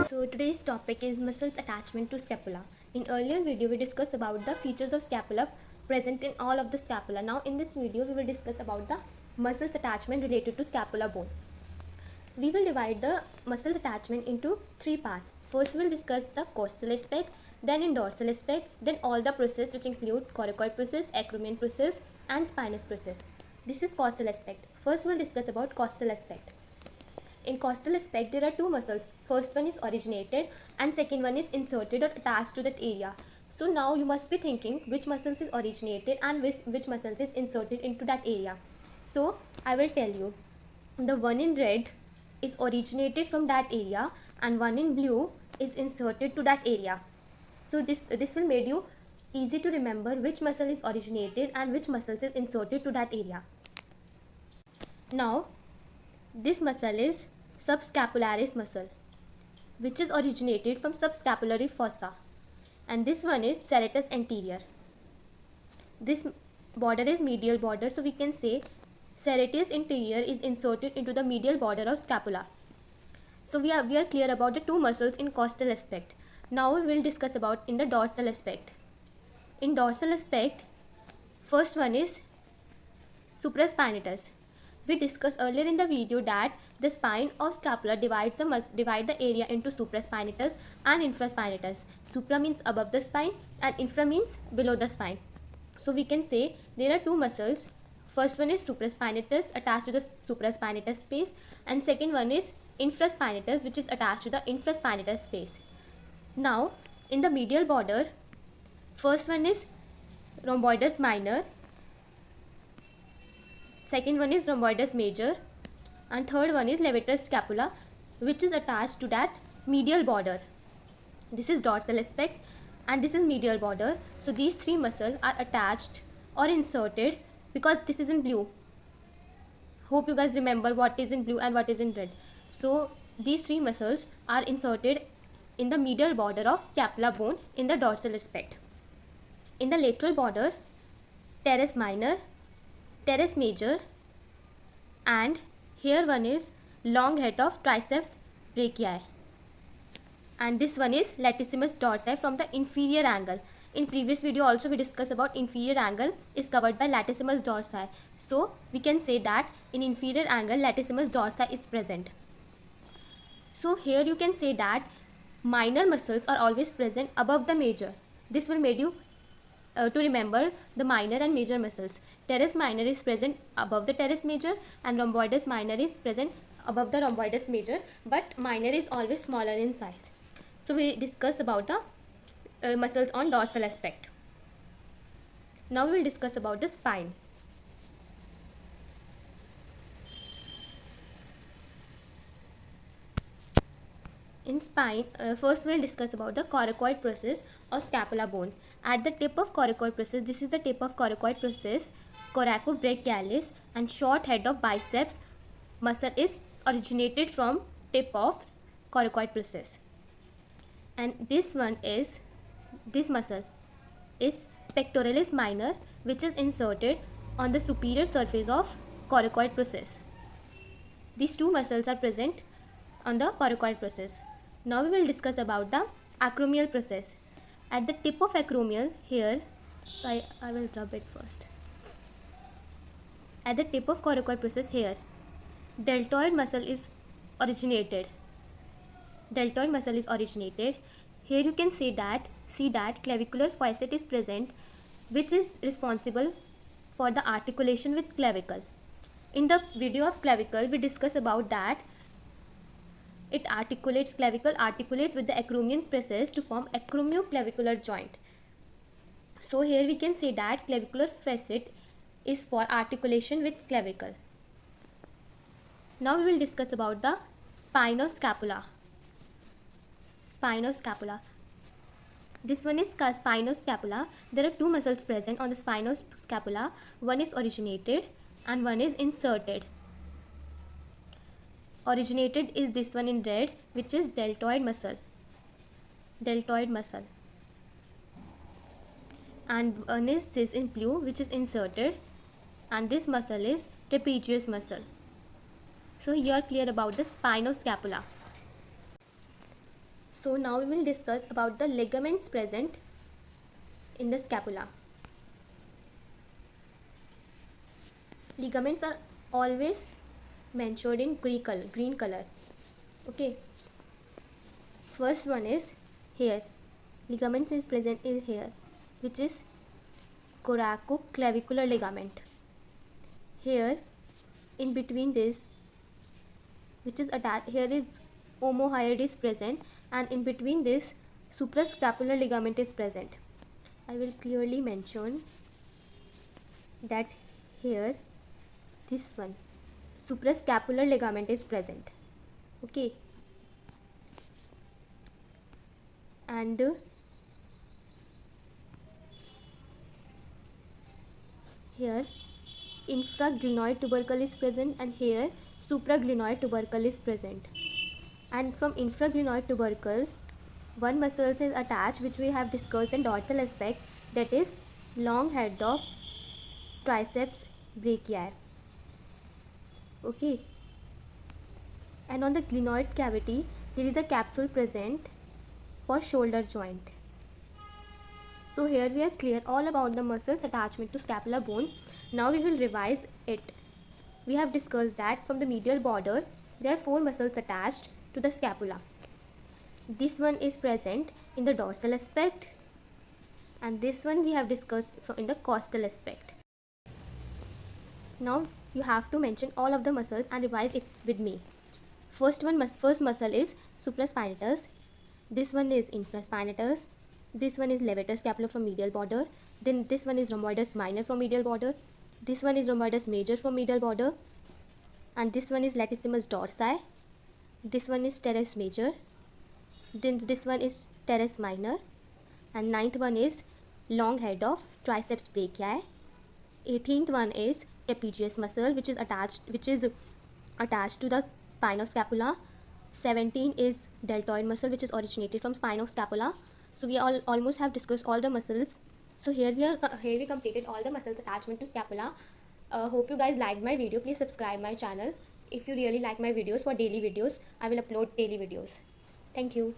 So today's topic is muscles attachment to scapula. In earlier video we discussed about the features of scapula present in all of the scapula. Now in this video we will discuss about the muscles attachment related to scapula bone. We will divide the muscles attachment into three parts. First we will discuss the costal aspect, then in dorsal aspect, then all the process which include coracoid process, acromion process and spinous process. This is costal aspect. First we will discuss about costal aspect. In costal aspect, there are two muscles. First one is originated and second one is inserted or attached to that area. So now you must be thinking which muscles is originated and which muscles is inserted into that area. So I will tell you. The one in red is originated from that area and one in blue is inserted to that area. So this will make you easy to remember which muscle is originated and which muscles is inserted to that area. Now this muscle is subscapularis muscle, which is originated from subscapulary fossa, and this one is serratus anterior. This border is medial border, so we can say serratus anterior is inserted into the medial border of scapula. So we are clear about the two muscles in costal aspect. Now we will discuss about in the dorsal aspect. In dorsal aspect, first one is supraspinatus. We discussed earlier in the video that the spine of scapula divide the area into supraspinatus and infraspinatus. Supra means above the spine and infra means below the spine. So we can say there are two muscles. First one is supraspinatus attached to the supraspinatus space, and second one is infraspinatus which is attached to the infraspinatus space. Now in the medial border, first one is rhomboidus minor, second one is rhomboidus major, and third one is levator scapula which is attached to that medial border. This is dorsal aspect and this is medial border. So these three muscles are attached or inserted because this is in blue. Hope you guys remember what is in blue and what is in red. So these three muscles are inserted in the medial border of scapula bone in the dorsal aspect. In the lateral border, teres minor, teres major, and here one is long head of triceps brachii, and this one is latissimus dorsi from the inferior angle. In previous video also we discussed about inferior angle is covered by latissimus dorsi. So we can say that in inferior angle latissimus dorsi is present. So here you can say that minor muscles are always present above the major. This will make you to remember the minor and major muscles. Teres minor is present above the teres major and rhomboidus minor is present above the rhomboidus major, but minor is always smaller in size. So we discuss about the muscles on dorsal aspect. Now we will discuss about the spine. In spine, first we will discuss about the coracoid process of scapula bone. At the tip of coracoid process, this is the tip of coracoid process, coracobrachialis, and short head of biceps muscle is originated from tip of coracoid process. And this muscle is pectoralis minor, which is inserted on the superior surface of coracoid process. These two muscles are present on the coracoid process. Now we will discuss about the acromial process. At the tip of acromial here, so I will rub it first. At the tip of coracoid process here, deltoid muscle is originated. Deltoid muscle is originated. Here you can see that clavicular facet is present, which is responsible for the articulation with clavicle. In the video of clavicle, we discuss about that it articulates, clavicle articulate with the acromion process to form acromioclavicular joint. So here we can say that clavicular facet is for articulation with clavicle. Now we will discuss about the spinoscapula. Spinoscapula. This one is spinoscapula. There are two muscles present on the spinoscapula. One is originated and one is inserted. Originated is this one in red, which is deltoid muscle. Deltoid muscle. And one is this in blue, which is inserted, and this muscle is trapezius muscle. So you are clear about the spinoscapula. So now we will discuss about the ligaments present in the scapula. Ligaments are always mentioned in green color. Okay. First one is here. Ligaments is present in here, which is coracoclavicular ligament. Here, in between this, which is attached, here is omohyoid is present, and in between this, suprascapular ligament is present. I will clearly mention that here, this one, suprascapular ligament is present. Okay. And here infraglenoid tubercle is present, and here supraglenoid tubercle is present. And from infraglenoid tubercle, one muscle is attached, which we have discussed in dorsal aspect, that is long head of triceps brachii. Okay. And on the glenoid cavity, there is a capsule present for shoulder joint. So here we are clear all about the muscles attachment to scapular bone. Now we will revise it. We have discussed that from the medial border, there are 4 muscles attached to the scapula. This one is present in the dorsal aspect, and this one we have discussed in the costal aspect. Now you have to mention all of the muscles and revise it with me. First muscle is supraspinatus. This one is infraspinatus. This one is levator scapular from medial border. Then this one is rhomboides minor from medial border. This one is rhomboides major from medial border. And this one is latissimus dorsi. This one is teres major. Then this one is teres minor. And 9th one is long head of triceps brachii. 18th one is trapezius muscle, which is attached to the spine of scapula. 17 is deltoid muscle, which is originated from spine of scapula. So we almost have discussed all the muscles. So here we completed all the muscles attachment to scapula. Hope you guys liked my video. Please subscribe my channel. If you really like my videos, for daily videos, I will upload daily videos. Thank you.